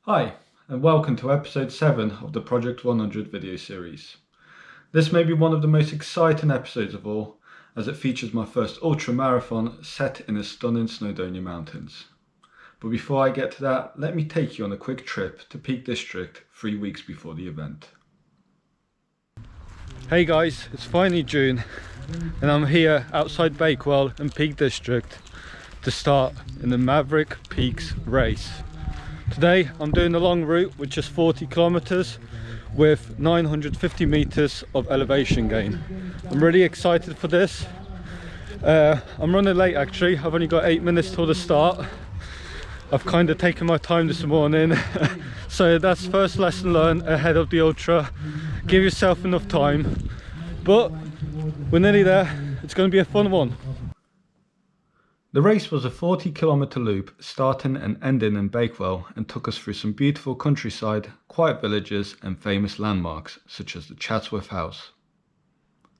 Hi, and welcome to episode 7 of the Project 100 video series. This may be one of the most exciting episodes of all, as it features my first ultra marathon set in the stunning Snowdonia mountains. But before I get to that, let me take you on a quick trip to Peak District 3 weeks before the event. Hey guys, it's finally June, and I'm here outside Bakewell in Peak District to start in the Maverick Peaks race. Today I'm doing the long route, which is 40 kilometers with 950 meters of elevation gain. I'm really excited for this. I'm running late actually. I've only got 8 minutes till the start. I've kind of taken my time this morning. So that's first lesson learned ahead of the ultra. Give yourself enough time, but we're nearly there. It's going to be a fun one. The race was a 40-kilometer loop starting and ending in Bakewell and took us through some beautiful countryside, quiet villages and famous landmarks such as the Chatsworth House.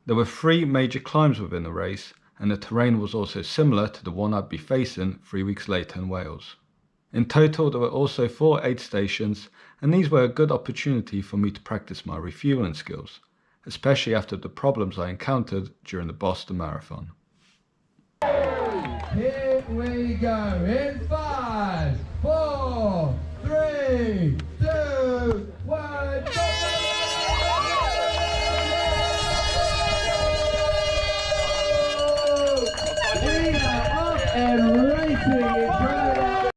There were 3 major climbs within the race, and the terrain was also similar to the one I'd be facing 3 weeks later in Wales. In total there were also 4 aid stations, and these were a good opportunity for me to practice my refueling skills, especially after the problems I encountered during the Boston Marathon. Here we go in 5, 4, 3, 2, 1. We are off and racing in front of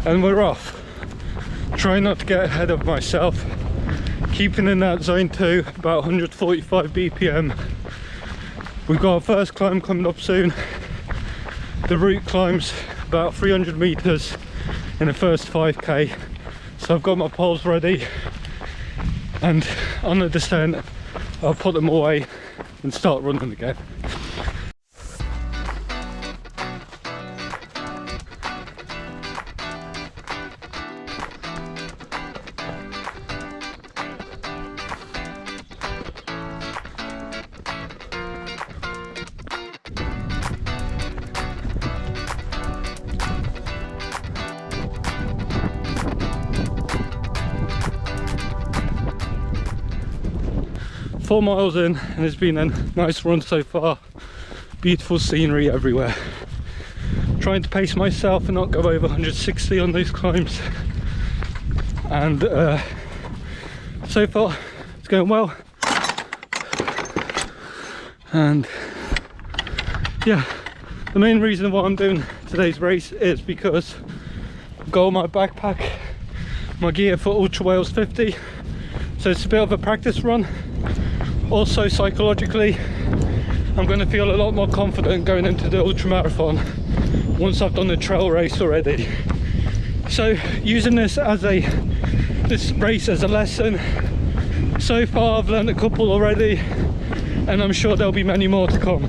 And we're off. Try not to get ahead of myself. Keeping in that zone 2, about 145 BPM. We've got our first climb coming up soon. The route climbs about 300 meters in the first 5k. So I've got my poles ready, and on the descent I'll put them away and start running again. Four miles in, and it's been a nice run so far. Beautiful scenery everywhere. Trying to pace myself and not go over 160 on these climbs, and so far it's going well. And yeah, the main reason why I'm doing today's race is because I've got my backpack, my gear for Ultra Wales 50, so it's a bit of a practice run. Also psychologically, I'm going to feel a lot more confident going into the ultra marathon once I've done the trail race already. So using this race as a lesson, so far I've learned a couple already, and I'm sure there'll be many more to come.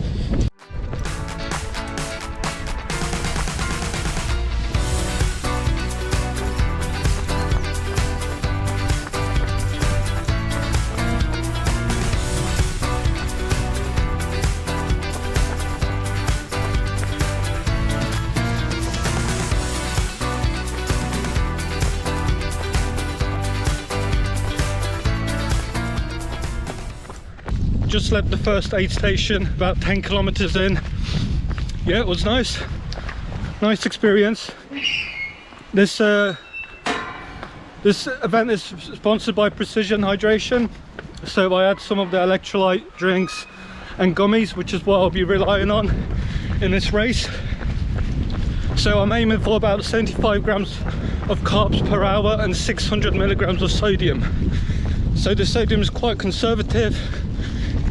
Just left the first aid station, about 10 kilometers in. Yeah, it was nice experience. This event is sponsored by Precision Hydration, so I had some of the electrolyte drinks and gummies, which is what I'll be relying on in this race. So I'm aiming for about 75 grams of carbs per hour and 600 milligrams of sodium. So the sodium is quite conservative.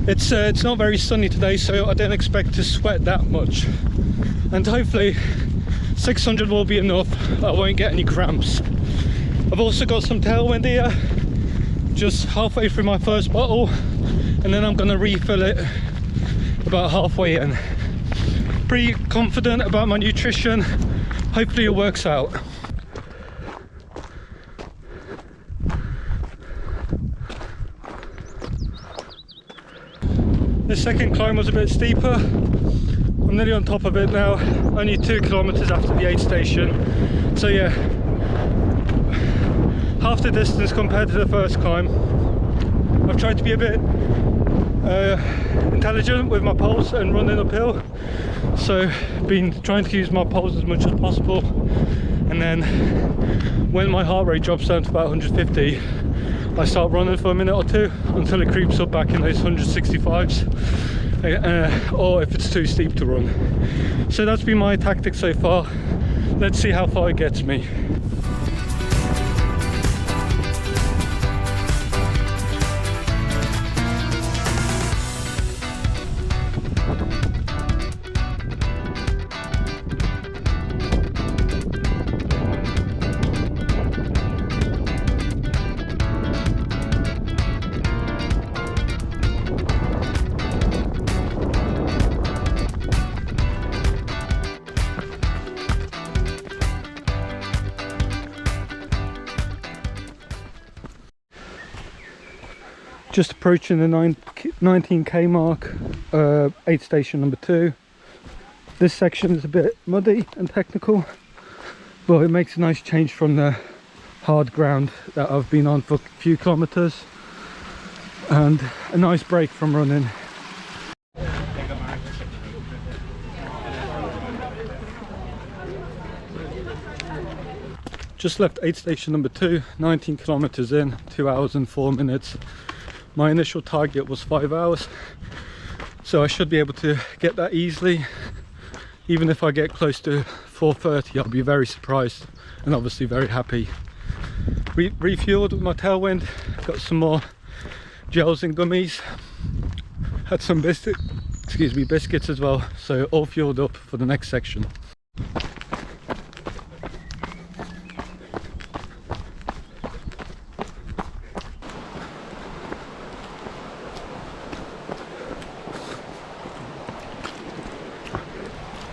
It's not very sunny today, so I don't expect to sweat that much, and hopefully 600 will be enough. I won't get any cramps. I've also got some tailwind here, just halfway through my first bottle, and then I'm going to refill it about halfway in. Pretty confident about my nutrition. Hopefully it works out. The second climb was a bit steeper, I'm nearly on top of it now, only 2 kilometers after the aid station. So yeah, half the distance compared to the first climb. I've tried to be a bit intelligent with my poles and running uphill, so been trying to use my poles as much as possible, and then when my heart rate drops down to about 150, I start running for a minute or two until it creeps up back in those 165s, or if it's too steep to run. So that's been my tactic so far. Let's see how far it gets me. Just approaching the 19k mark, aid station number 2. This section is a bit muddy and technical, but it makes a nice change from the hard ground that I've been on for a few kilometers, and a nice break from running. Just left aid station number 2, 19 kilometers in, 2 hours and 4 minutes. My initial target was 5 hours, so I should be able to get that easily. Even if I get close to 4:30, I'll be very surprised and obviously very happy. Refueled with my tailwind, got some more gels and gummies, had some biscuits as well, so all fueled up for the next section.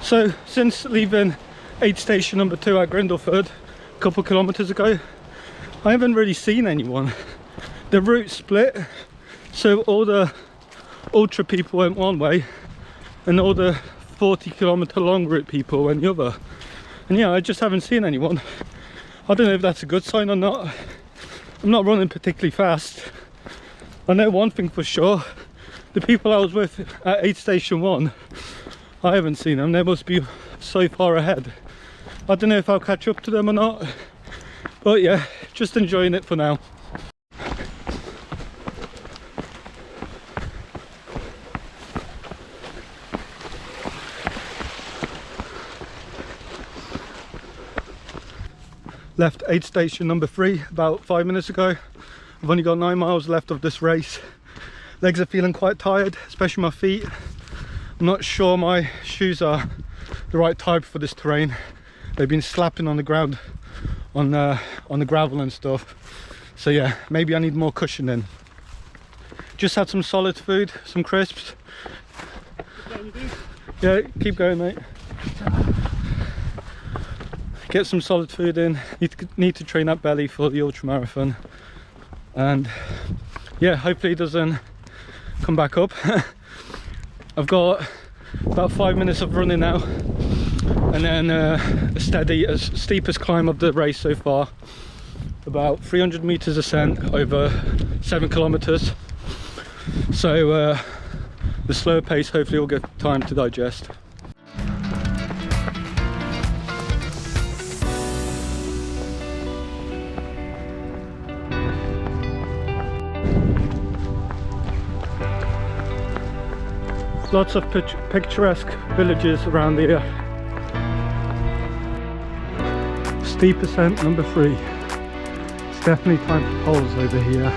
So since leaving aid station number 2 at Grindleford a couple kilometers ago, I haven't really seen anyone. The route split, so all the ultra people went one way and all the 40-kilometer long route people went the other. And yeah, I just haven't seen anyone. I don't know if that's a good sign or not. I'm not running particularly fast. I know one thing for sure, the people I was with at aid station 1, I haven't seen them. They must be so far ahead. I don't know if I'll catch up to them or not, but yeah, just enjoying it for now. Left aid station number 3 about 5 minutes ago. I've only got 9 miles left of this race. Legs are feeling quite tired, especially my feet. I'm not sure my shoes are the right type for this terrain. They've been slapping on the ground, on the gravel and stuff. So yeah, maybe I need more cushioning. Just had some solid food, some crisps. Yeah, keep going, mate. Get some solid food in. Need to train that belly for the ultra marathon, and yeah, hopefully it doesn't come back up. I've got about 5 minutes of running now, and then a steady, as steepest climb of the race so far, about 300 meters ascent over 7 kilometers. So the slower pace hopefully will get time to digest. Lots of picturesque villages around here. Steep ascent number 3. It's definitely time for poles over here.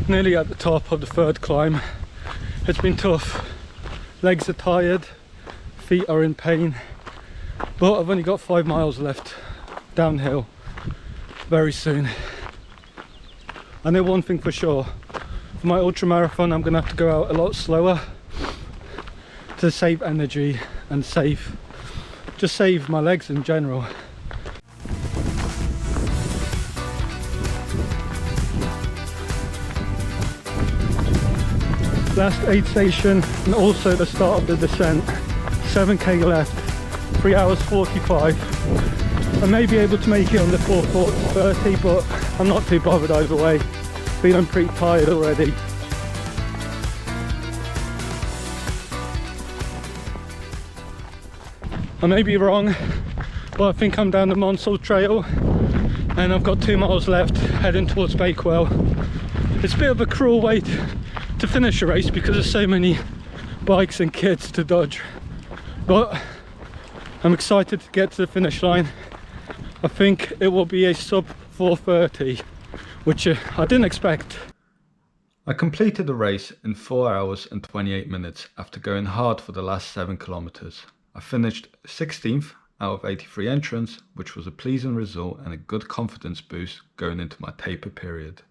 Nearly at the top of the 3rd climb. It's been tough. Legs are tired, feet are in pain, but I've only got 5 miles left downhill. Very soon. I know one thing for sure, for my ultra marathon I'm gonna have to go out a lot slower to save energy and just save my legs in general. last aid station and also the start of the descent. 7k left, 3 hours 45. I may be able to make it on the 4:30, but I'm not too bothered either way. Feeling pretty tired already. I may be wrong, but I think I'm down the Monsell Trail and I've got 2 miles left heading towards Bakewell. It's a bit of a cruel way to finish a race because there's so many bikes and kids to dodge, but I'm excited to get to the finish line. I think it will be a sub 4:30, which I didn't expect. I completed the race in 4 hours and 28 minutes after going hard for the last 7 kilometers. I finished 16th out of 83 entrants, which was a pleasing result and a good confidence boost going into my taper period.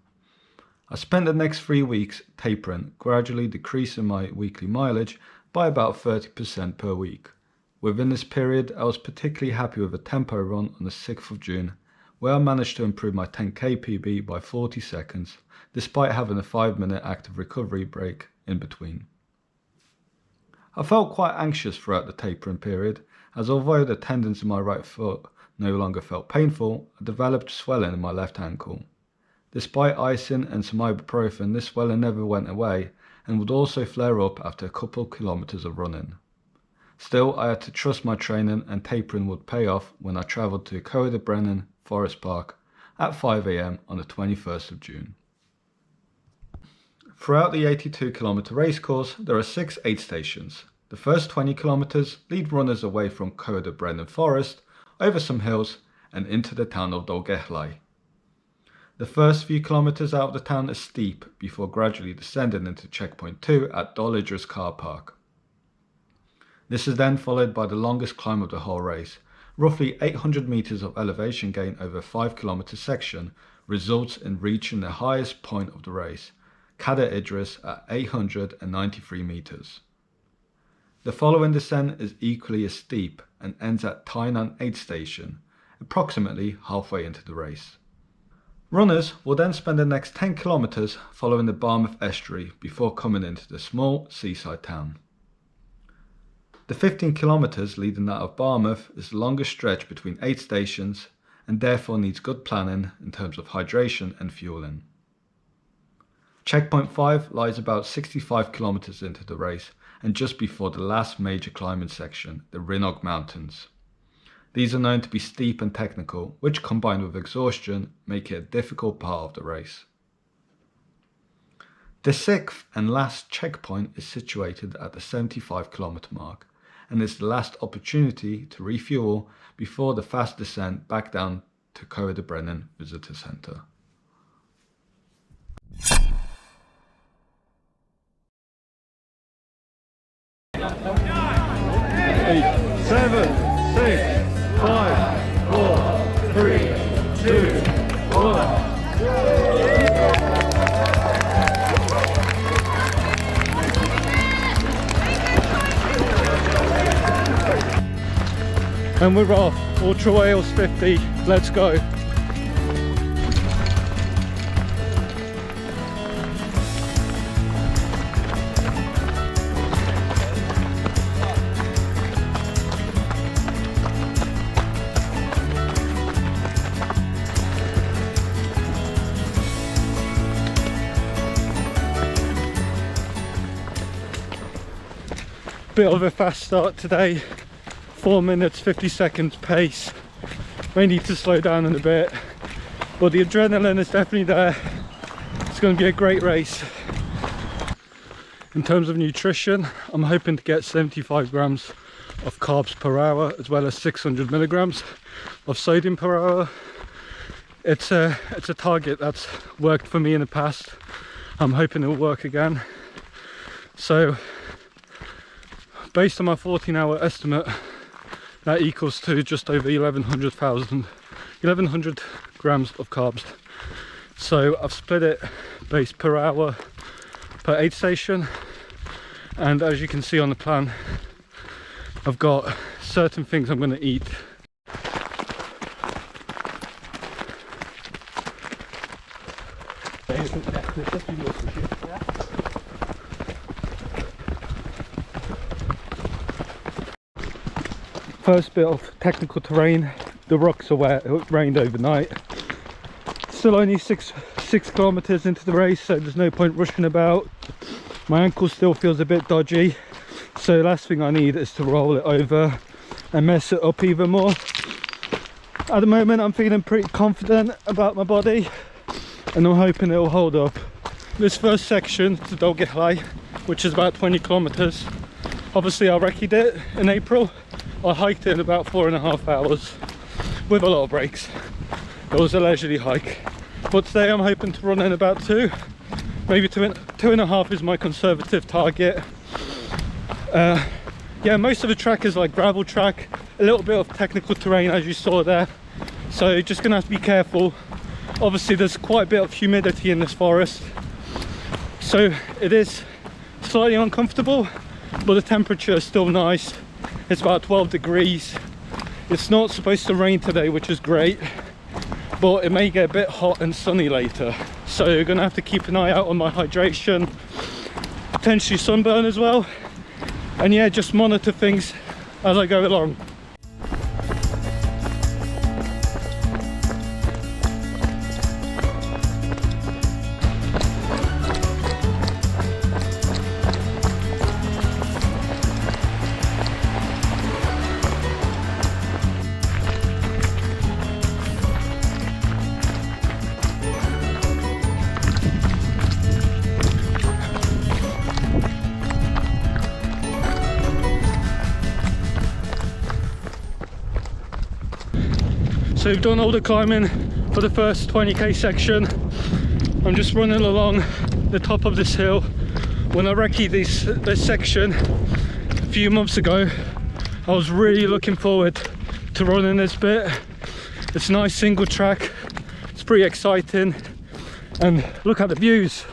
I spent the next 3 weeks tapering, gradually decreasing my weekly mileage by about 30% per week. Within this period, I was particularly happy with a tempo run on the 6th of June, where I managed to improve my 10k PB by 40 seconds, despite having a 5-minute active recovery break in between. I felt quite anxious throughout the tapering period, as although the tendons in my right foot no longer felt painful, I developed swelling in my left ankle. Despite icing and some ibuprofen, this swelling never went away and would also flare up after a couple kilometers of running. Still, I had to trust my training and tapering would pay off when I travelled to Coed Forest Park at 5 AM on the 21st of June. Throughout the 82-kilometre race course, there are 6 aid stations. The first 20 kilometres lead runners away from Coed Forest, over some hills and into the town of Dolgellau. The first few kilometres out of the town is steep before gradually descending into checkpoint 2 at Dolidge's car park. This is then followed by the longest climb of the whole race. Roughly 800 metres of elevation gain over a 5-kilometre section results in reaching the highest point of the race, Cadair Idris at 893 metres. The following descent is equally as steep and ends at Tainan aid station, approximately halfway into the race. Runners will then spend the next 10 kilometres following the Barmouth estuary before coming into the small seaside town. The 15 kilometres leading out of Barmouth is the longest stretch between 8 stations and therefore needs good planning in terms of hydration and fueling. Checkpoint 5 lies about 65 kilometres into the race and just before the last major climbing section, the Rhinnog Mountains. These are known to be steep and technical, which combined with exhaustion make it a difficult part of the race. The 6th and last checkpoint is situated at the 75 kilometre mark and is the last opportunity to refuel before the fast descent back down to Coed Visitor Centre. 8, 7, 6, 5, 4, 3, 2, 1. And we're off. Ultra Wales 50. Let's go. Bit of a fast start today, 4 minutes 50 seconds pace. May need to slow down in a bit, but the adrenaline is definitely there. It's going to be a great race. In terms of nutrition, I'm hoping to get 75 grams of carbs per hour as well as 600 milligrams of sodium per hour. It's a target that's worked for me in the past. I'm hoping it'll work again. So based on my 14-hour estimate, that equals to just over 1100 grams of carbs. So I've split it based per hour per aid station, and as you can see on the plan, I've got certain things I'm going to eat. First bit of technical terrain. The rocks are wet, it rained overnight. Still only six kilometers into the race, so there's no point rushing about. My ankle still feels a bit dodgy, so the last thing I need is to roll it over and mess it up even more. At the moment I'm feeling pretty confident about my body and I'm hoping it will hold up. This first section to Bakewell, which is about 20 kilometers. Obviously I recce'd it in April. I hiked it in about 4.5 hours with a lot of breaks. It was a leisurely hike, but today I'm hoping to run in about 2, maybe 2.5 is my conservative target. Yeah, most of the track is like gravel track, a little bit of technical terrain as you saw there, so just gonna have to be careful. Obviously there's quite a bit of humidity in this forest, so it is slightly uncomfortable, but the temperature is still nice. It's about 12 degrees. It's not supposed to rain today, which is great, but it may get a bit hot and sunny later, so you're gonna have to keep an eye out on my hydration, potentially sunburn as well, and yeah, just monitor things as I go along. So we've done all the climbing for the first 20k section. I'm just running along the top of this hill. When I recce'd this section a few months ago, I was really looking forward to running this bit. It's a nice single track, it's pretty exciting, and look at the views.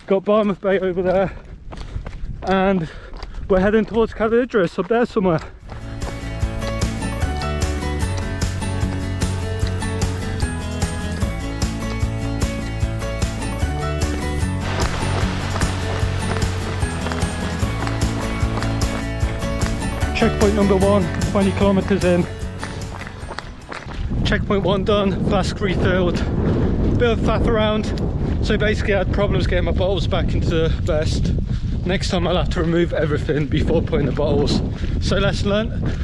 Got Barmouth Bay over there, and we're heading towards Eryri up there somewhere. Checkpoint number 1, 20 kilometers in. Checkpoint 1 done, flask refilled. Bit of faff around, so basically I had problems getting my bottles back into the vest. Next time I'll have to remove everything before putting the bottles. So lesson learned.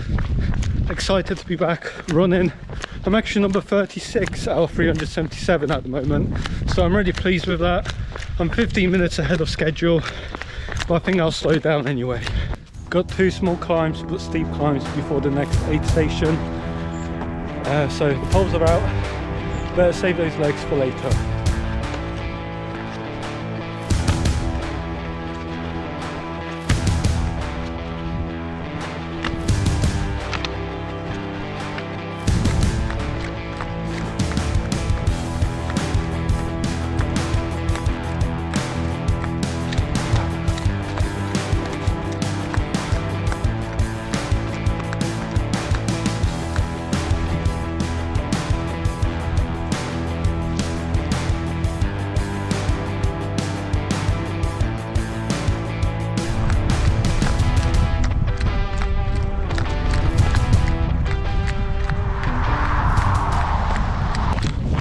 Excited to be back running. I'm actually number 36 out of 377 at the moment, so I'm really pleased with that. I'm 15 minutes ahead of schedule, but I think I'll slow down anyway. Got 2 small climbs but steep climbs before the next aid station. So the poles are out, better save those legs for later.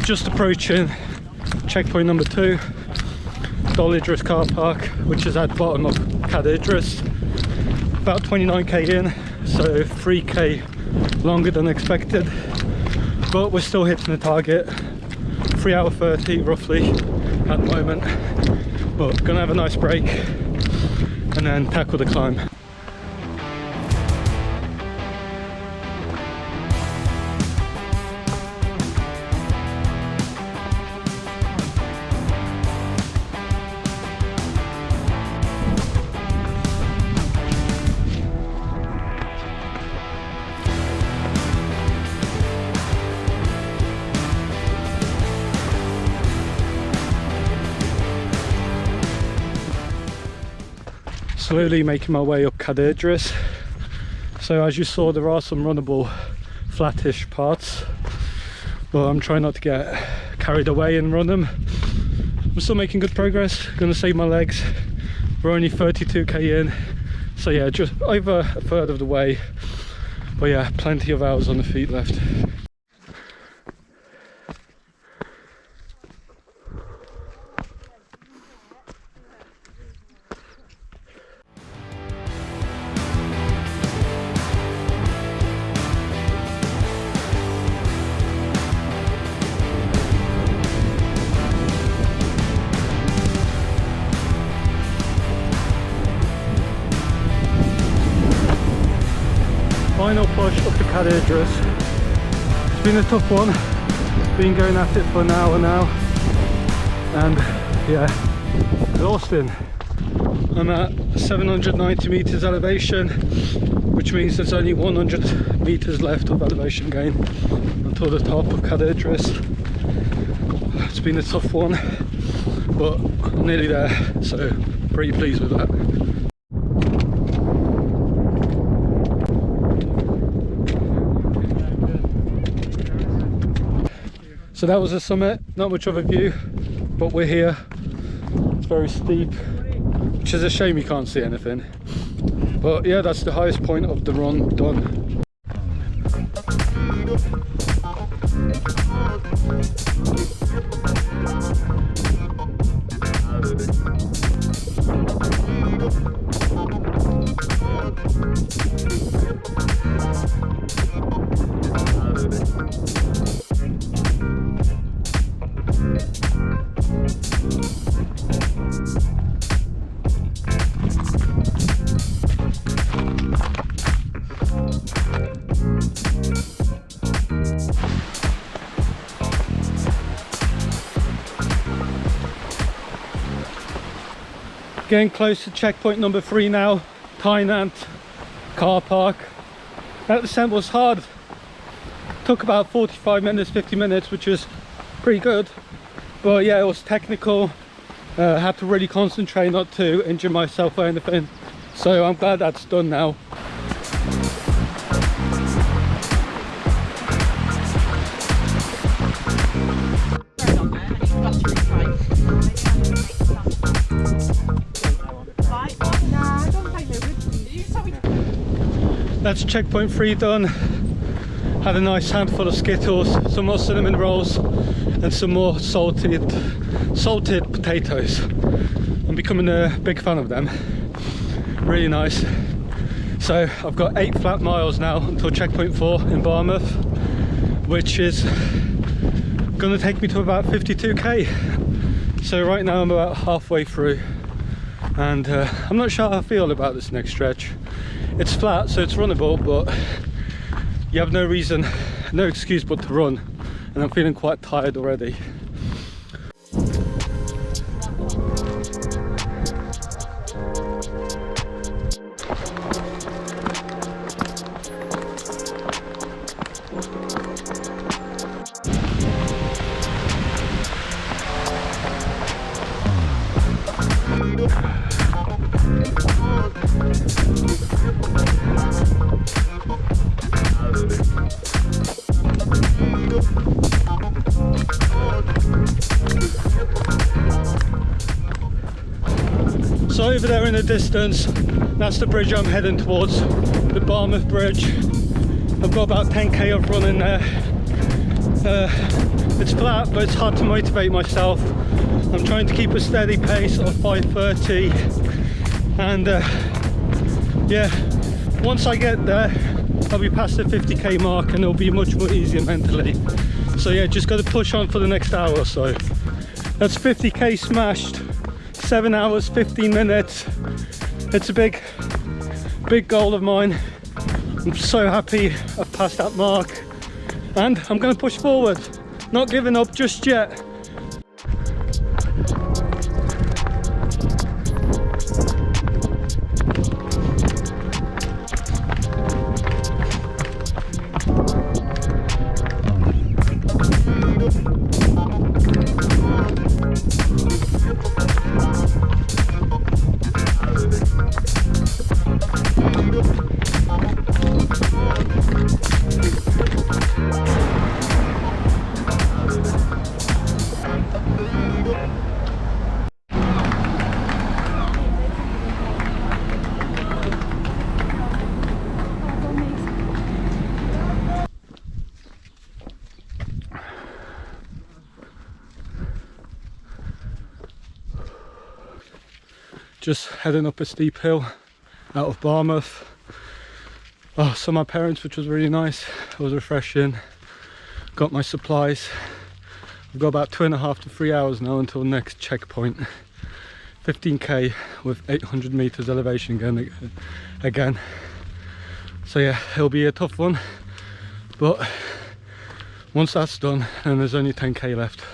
Just approaching checkpoint number 2, Eryri car park, which is at the bottom of Eryri. About 29k in, so 3k longer than expected, but we're still hitting the target. 3 hour 30 roughly at the moment, but gonna have a nice break and then tackle the climb. Slowly making my way up Eryri. So as you saw, there are some runnable flattish parts, but I'm trying not to get carried away and run them. I'm still making good progress, gonna save my legs. We're only 32k in, so yeah, just over a third of the way. But yeah, plenty of hours on the feet left. Final push up to Eryri. It's been a tough one. Been going at it for an hour now, and yeah, exhausting. I'm at 790 meters elevation, which means there's only 100 meters left of elevation gain until the top of Eryri. It's been a tough one, but I'm nearly there, so pretty pleased with that. So that was the summit, not much of a view, but we're here. It's very steep, which is a shame you can't see anything. But yeah, that's the highest point of the run done. Getting close to checkpoint number 3 now, Tynant car park. That descent was hard. Took about 45 minutes, 50 minutes, which is pretty good. But yeah, it was technical. Had to really concentrate not to injure myself or anything. So I'm glad that's done now. That's checkpoint 3 done. Had a nice handful of Skittles, some more cinnamon rolls, and some more salted potatoes. I'm becoming a big fan of them. Really nice. So I've got 8 flat miles now until checkpoint 4 in Barmouth, which is gonna take me to about 52k. So right now I'm about halfway through, and I'm not sure how I feel about this next stretch. It's flat, so it's runnable, but you have no reason, no excuse but to run, and I'm feeling quite tired already. So over there in the distance, that's the bridge I'm heading towards, the Barmouth Bridge. I've got about 10k of running there. It's flat, but it's hard to motivate myself. I'm trying to keep a steady pace of 5:30, and yeah, once I get there, I'll be past the 50k mark and it'll be much more easier mentally. So yeah, just got to push on for the next hour or so. That's 50k smashed. 7 hours, 15 minutes. It's a big goal of mine. I'm so happy I've passed that mark, and I'm going to push forward, not giving up just yet. just heading up a steep hill out of Barmouth. Oh, saw my parents, which was really nice. It was refreshing. Got my supplies. I've got about 2.5 to 3 hours now until next checkpoint. 15k with 800 meters elevation again. So yeah, it'll be a tough one, but once that's done, then there's only 10k left.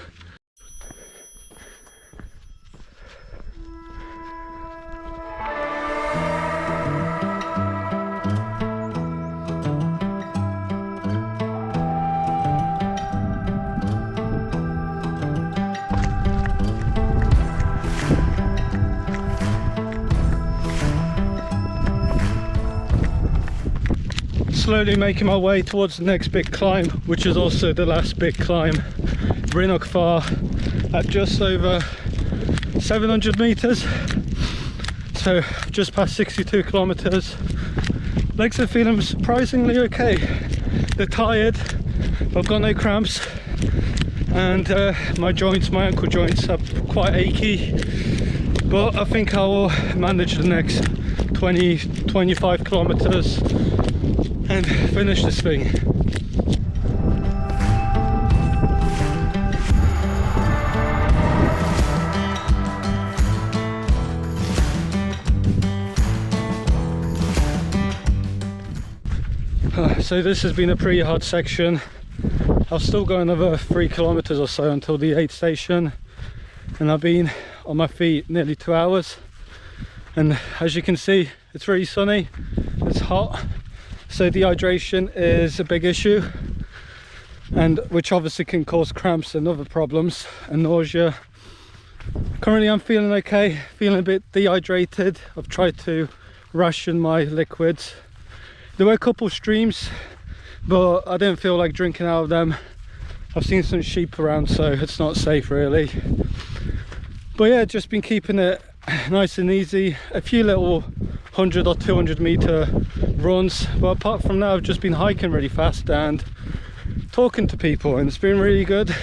Slowly making my way towards the next big climb, which is also the last big climb. We're not far, at just over 700 meters, so just past 62 kilometers. Legs are feeling surprisingly okay. They're tired, but I've got no cramps, and my ankle joints are quite achy, but I think I will manage the next 20-25 kilometers and finish this thing. So this has been a pretty hard section. I'll still go another 3 kilometers or so until the aid station, and I've been on my feet nearly 2 hours, and as you can see, it's really sunny, it's hot. So dehydration is a big issue, and which obviously can cause cramps and other problems and nausea. Currently I'm feeling okay, feeling a bit dehydrated. I've tried to ration my liquids. There were a couple streams, but I didn't feel like drinking out of them. I've seen some sheep around, so it's not safe really. But yeah, just been keeping it nice and easy. A few little 100 or 200 meter runs, but apart from that I've just been hiking really fast and talking to people, and it's been really good.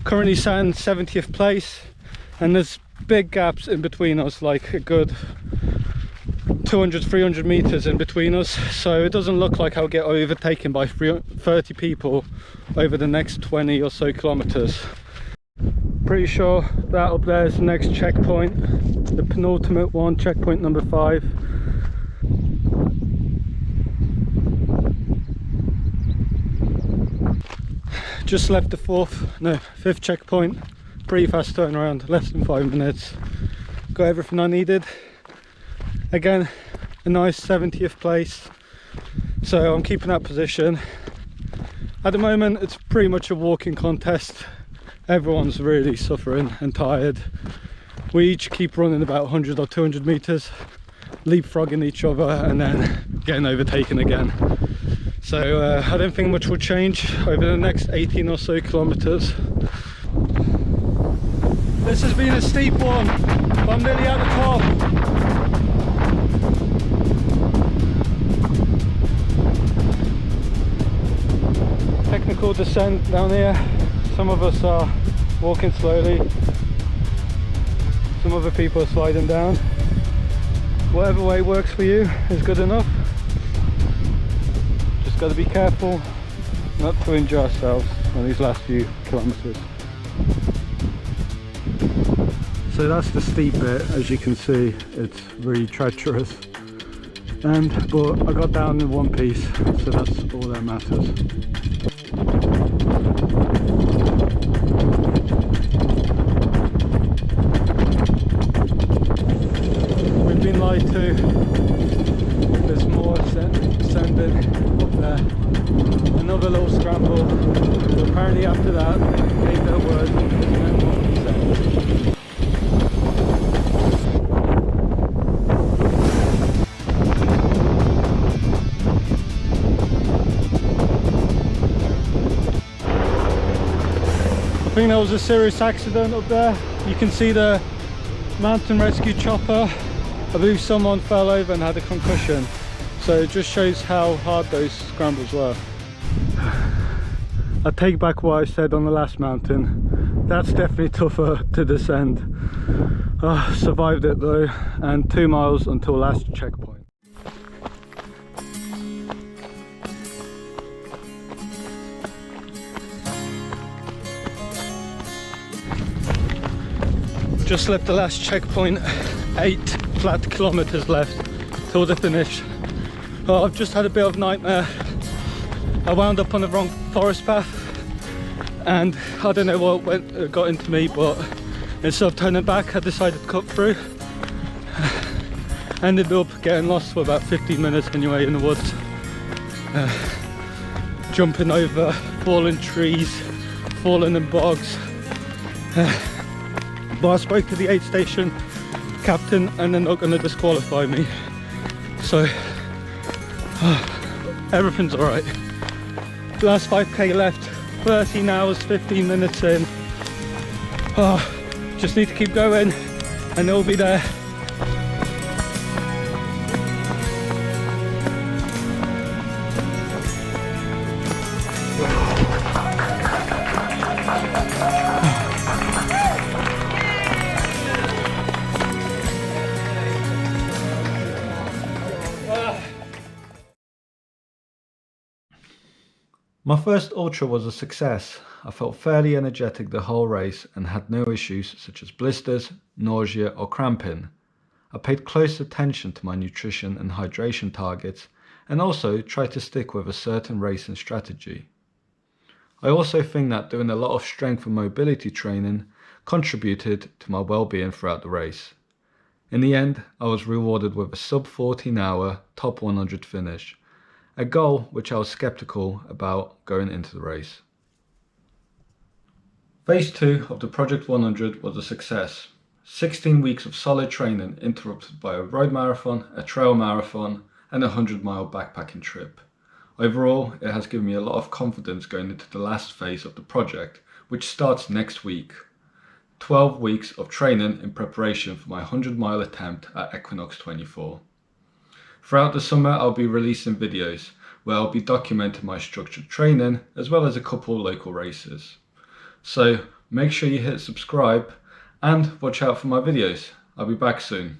Currently sat in 70th place, and there's big gaps in between us, like a good 200-300 meters in between us, so it doesn't look like I'll get overtaken by 30 people over the next 20 or so kilometers. Pretty sure that up there is the next checkpoint, the penultimate one, checkpoint number 5. Just left the 5th checkpoint. Pretty fast turnaround, less than 5 minutes. Got everything I needed. Again, a nice 70th place, so I'm keeping that position. At the moment it's pretty much a walking contest. Everyone's really suffering and tired. We each keep running about 100 or 200 meters, leapfrogging each other and then getting overtaken again. So I don't think much will change over the next 18 or so kilometers. This has been a steep one, but I'm nearly at the top. Technical descent down here. Some of us are walking slowly, some other people are sliding down. Whatever way works for you is good enough. Just got to be careful not to injure ourselves on these last few kilometers. So that's the steep bit. As you can see, it's really treacherous, but I got down in one piece, so that's all that matters. We've been lied to. There's more ascending up there. Another little scramble. But apparently after that, ain't no word, there's no more descent. I think there was a serious accident up there. You can see the mountain rescue chopper. I believe someone fell over and had a concussion. So it just shows how hard those scrambles were. I take back what I said on the last mountain. That's definitely tougher to descend. Survived it though, and 2 miles until last checkpoint. Just left the last checkpoint, 8 flat kilometers left till the finish. I've just had a bit of a nightmare. I wound up on the wrong forest path, and I don't know what got into me, but instead of turning back, I decided to cut through. Ended up getting lost for about 15 minutes anyway in the woods. Jumping over fallen trees, falling in bogs. But I spoke to the aid station captain and they're not going to disqualify me. So everything's alright. Last 5k left, 13 hours, 15 minutes in. Just need to keep going and it'll be there. My first ultra was a success. I felt fairly energetic the whole race and had no issues such as blisters, nausea or cramping. I paid close attention to my nutrition and hydration targets and also tried to stick with a certain racing strategy. I also think that doing a lot of strength and mobility training contributed to my well-being throughout the race. In the end, I was rewarded with a sub 14 hour top 100 finish. A goal which I was sceptical about going into the race. Phase 2 of the Project 100 was a success. 16 weeks of solid training interrupted by a road marathon, a trail marathon and a 100-mile backpacking trip. Overall, it has given me a lot of confidence going into the last phase of the project, which starts next week. 12 weeks of training in preparation for my 100-mile attempt at Equinox 24. Throughout the summer, I'll be releasing videos where I'll be documenting my structured training as well as a couple local races. So make sure you hit subscribe and watch out for my videos. I'll be back soon.